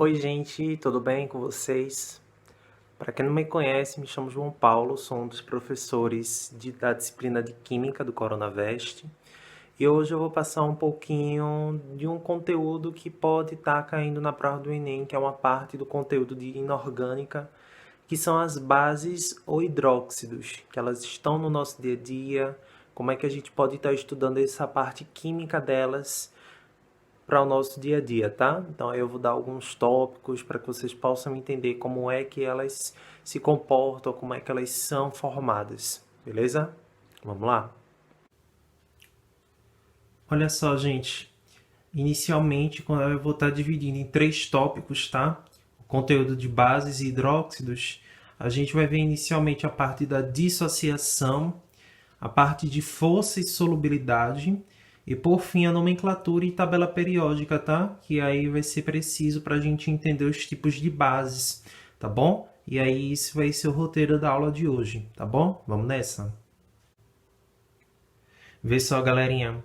Oi, gente, tudo bem com vocês? Para quem não me conhece, me chamo João Paulo, sou um dos professores da disciplina de Química do Coronavest. E hoje eu vou passar um pouquinho de um conteúdo que pode estar caindo na prova do Enem, que é uma parte do conteúdo de inorgânica, que são as bases ou hidróxidos, que elas estão no nosso dia a dia, como é que a gente pode estar estudando essa parte química delas para o nosso dia a dia, tá? Então eu vou dar alguns tópicos para que vocês possam entender como é que elas se comportam, como é que elas são formadas, beleza? Vamos lá? Olha só, gente. Inicialmente, eu vou estar dividindo em 3 tópicos, tá? O conteúdo de bases e hidróxidos. A gente vai ver inicialmente a parte da dissociação, a parte de força e solubilidade, e por fim a nomenclatura e tabela periódica, tá? Que aí vai ser preciso para a gente entender os tipos de bases, tá bom? E aí isso vai ser o roteiro da aula de hoje, tá bom? Vamos nessa? Vê só, galerinha.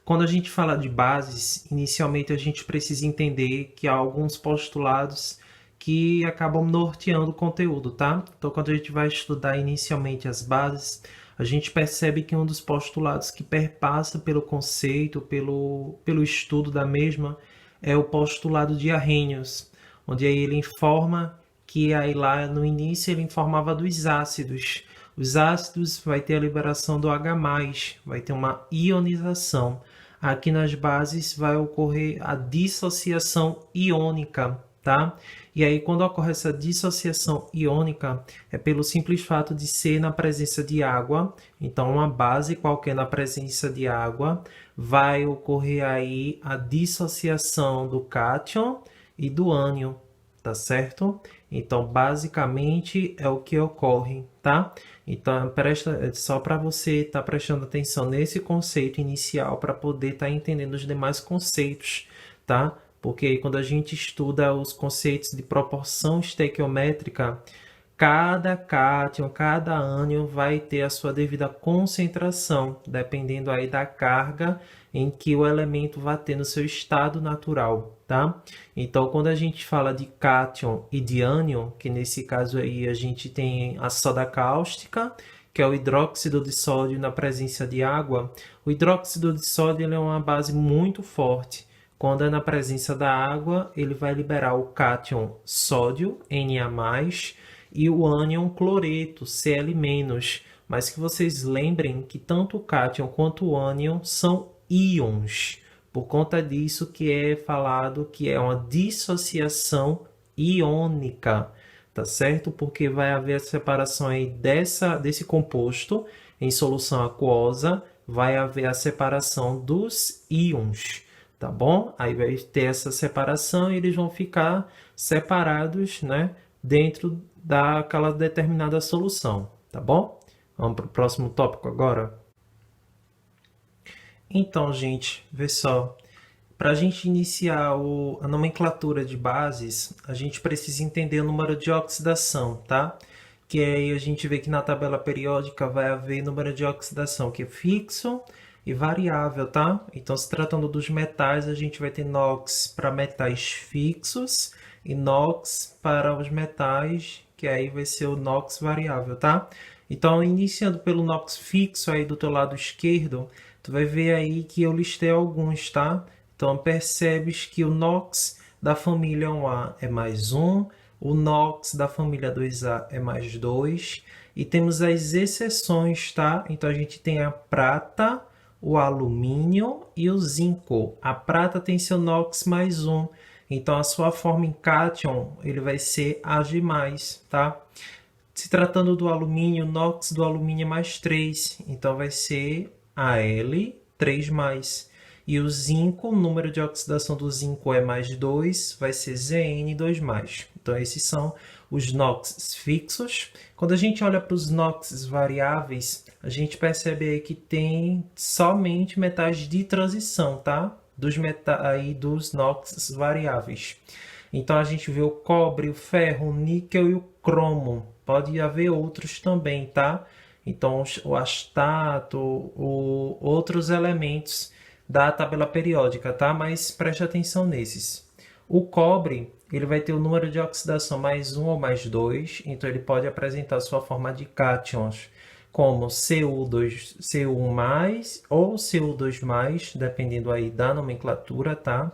Quando a gente fala de bases, inicialmente a gente precisa entender que há alguns postulados que acabam norteando o conteúdo, tá? Então, quando a gente vai estudar inicialmente as bases, a gente percebe que um dos postulados que perpassa pelo conceito, pelo estudo da mesma, é o postulado de Arrhenius, onde aí ele informa que aí lá no início ele informava dos ácidos. Os ácidos vai ter a liberação do H+, vai ter uma ionização. Aqui nas bases vai ocorrer a dissociação iônica, tá? E aí quando ocorre essa dissociação iônica é pelo simples fato de ser na presença de água. Então uma base qualquer na presença de água vai ocorrer aí a dissociação do cátion e do ânion, tá certo? Então basicamente é o que ocorre, tá? Então, presta só para você estar prestando atenção nesse conceito inicial para poder estar entendendo os demais conceitos, tá? Porque quando a gente estuda os conceitos de proporção estequiométrica, cada cátion, cada ânion vai ter a sua devida concentração, dependendo aí da carga em que o elemento vai ter no seu estado natural, tá? Então, quando a gente fala de cátion e de ânion, que nesse caso aí a gente tem a soda cáustica, que é o hidróxido de sódio na presença de água, o hidróxido de sódio ele é uma base muito forte. Quando é na presença da água, ele vai liberar o cátion sódio, Na+, e o ânion cloreto, Cl-. Mas que vocês lembrem que tanto o cátion quanto o ânion são íons. Por conta disso que é falado que é uma dissociação iônica, tá certo? Porque vai haver a separação aí desse composto em solução aquosa, vai haver a separação dos íons, tá bom? Aí vai ter essa separação e eles vão ficar separados, né, dentro daquela determinada solução, tá bom? Vamos para o próximo tópico agora? Então, gente, vê só. Para a gente iniciar a nomenclatura de bases, a gente precisa entender o número de oxidação, tá? Que aí a gente vê que na tabela periódica vai haver número de oxidação que é fixo e variável, tá? Então, se tratando dos metais, a gente vai ter NOx para metais fixos e NOx para os metais, que aí vai ser o NOx variável, tá? Então, iniciando pelo NOx fixo aí do teu lado esquerdo, tu vai ver aí que eu listei alguns, tá? Então, percebes que o NOx da família 1A é +1, o NOx da família 2A é +2, e temos as exceções, tá? Então, a gente tem a prata, o alumínio e o zinco. A prata tem seu NOx +1, então a sua forma em cátion ele vai ser Ag+, tá? Se tratando do alumínio, o NOx do alumínio é +3, então vai ser Al3+. E o zinco, o número de oxidação do zinco é +2, vai ser Zn2+. Então, esses são os NOx fixos. Quando a gente olha para os NOx variáveis, a gente percebe aí que tem somente metais de transição, tá? Dos NOx variáveis. Então, a gente vê o cobre, o ferro, o níquel e o cromo. Pode haver outros também, tá? Então, o astato, outros elementos da tabela periódica, tá? Mas preste atenção nesses. O cobre, ele vai ter o número de oxidação mais 1 ou mais 2, então ele pode apresentar sua forma de cátions como Cu2, Cu+, ou Cu2+, dependendo aí da nomenclatura, tá?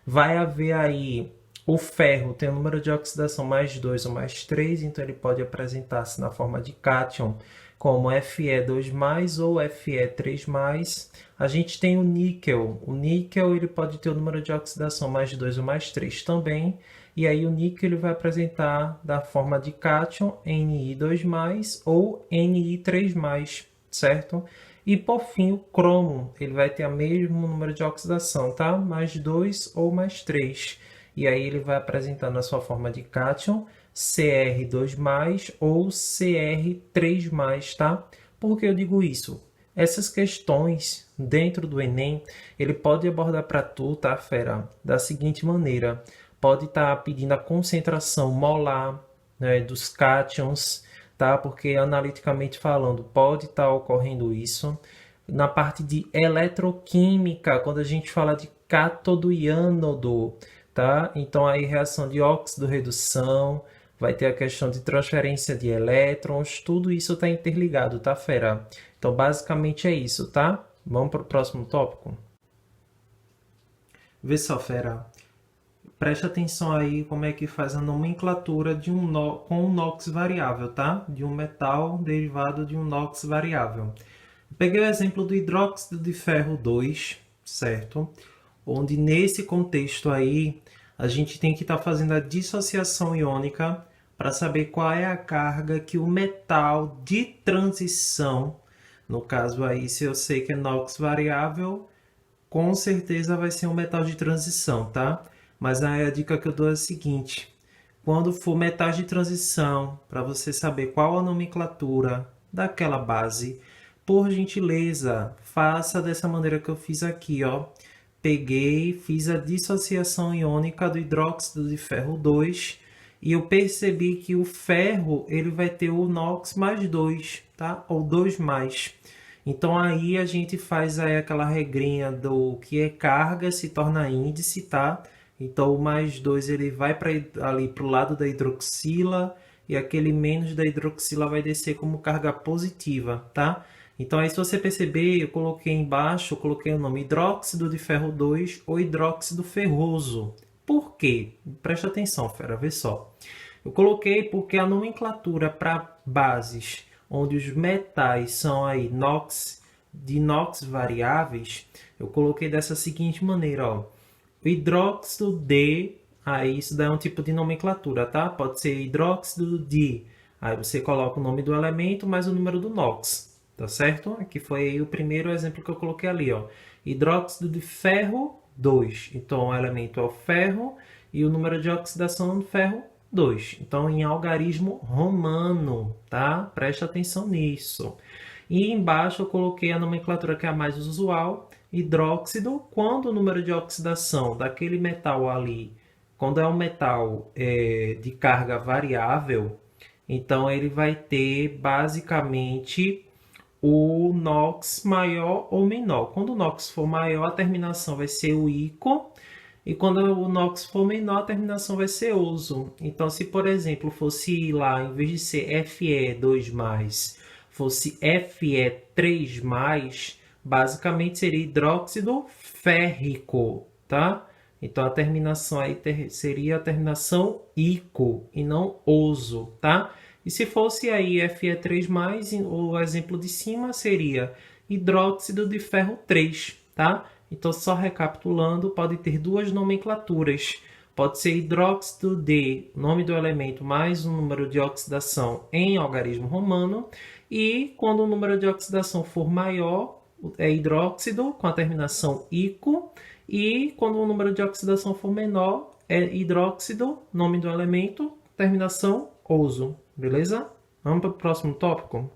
Vai haver aí o ferro, tem o número de oxidação mais 2 ou mais 3, então ele pode apresentar-se na forma de cátion como Fe2+, ou Fe3+. A gente tem o níquel. O níquel ele pode ter o número de oxidação mais 2 ou mais 3 também. E aí o níquel ele vai apresentar da forma de cátion Ni2+, ou Ni3+, certo? E por fim o cromo, ele vai ter o mesmo número de oxidação, tá? Mais 2 ou mais 3. E aí ele vai apresentar na sua forma de cátion Cr2+, ou Cr3+, tá? Por que eu digo isso? Essas questões dentro do Enem, ele pode abordar para tu, tá, fera? Da seguinte maneira, pode estar pedindo a concentração molar, né, dos cátions, tá? Porque analiticamente falando, pode estar ocorrendo isso. Na parte de eletroquímica, quando a gente fala de cátodo e ânodo, tá? Então aí reação de óxido-redução, vai ter a questão de transferência de elétrons, tudo isso está interligado, tá, fera? Então basicamente é isso, tá? Vamos para o próximo tópico? Vê só, fera. Preste atenção aí como é que faz a nomenclatura de com um NOx variável, tá? De um metal derivado de um NOx variável. Peguei o exemplo do hidróxido de ferro 2, certo? Onde nesse contexto aí a gente tem que estar fazendo a dissociação iônica para saber qual é a carga que o metal de transição, no caso aí se eu sei que é NOx variável, com certeza vai ser um metal de transição, tá? Mas aí a dica que eu dou é a seguinte: quando for metais de transição, para você saber qual a nomenclatura daquela base, por gentileza, faça dessa maneira que eu fiz aqui, ó. Peguei, fiz a dissociação iônica do hidróxido de ferro 2 e eu percebi que o ferro ele vai ter o NOx mais 2, tá? Ou 2+. Então aí a gente faz aí aquela regrinha do que é carga se torna índice, tá? Então o mais 2 ele vai ali para o lado da hidroxila e aquele menos da hidroxila vai descer como carga positiva, tá? Então aí se você perceber, eu coloquei embaixo, eu coloquei o nome hidróxido de ferro 2 ou hidróxido ferroso. Por quê? Presta atenção, fera, vê só. Eu coloquei porque a nomenclatura para bases onde os metais são aí de NOx variáveis, eu coloquei dessa seguinte maneira, ó. O hidróxido de, aí isso daí é um tipo de nomenclatura, tá? Pode ser hidróxido de, aí você coloca o nome do elemento mais o número do NOx, tá certo? Aqui foi o primeiro exemplo que eu coloquei ali, ó. Hidróxido de ferro 2. Então o elemento é o ferro e o número de oxidação do ferro 2. Então em algarismo romano, tá? Presta atenção nisso. E embaixo eu coloquei a nomenclatura que é a mais usual, hidróxido, quando o número de oxidação daquele metal ali, quando é um metal de carga variável, então ele vai ter basicamente o NOx maior ou menor. Quando o NOx for maior, a terminação vai ser o ICO, e quando o NOx for menor, a terminação vai ser OSO. Então, se por exemplo fosse lá, em vez de ser Fe2+, fosse Fe3+, basicamente seria hidróxido férrico, tá? Então a terminação aí seria a terminação ICO e não OSO, tá? E se fosse aí Fe3+, o exemplo de cima seria hidróxido de ferro 3, tá? Então só recapitulando, pode ter duas nomenclaturas. Pode ser hidróxido de, nome do elemento, mais um número de oxidação em algarismo romano. E quando o número de oxidação for maior, é hidróxido com a terminação ICO. E quando o número de oxidação for menor, é hidróxido, nome do elemento, terminação OSO. Beleza? Vamos para o próximo tópico?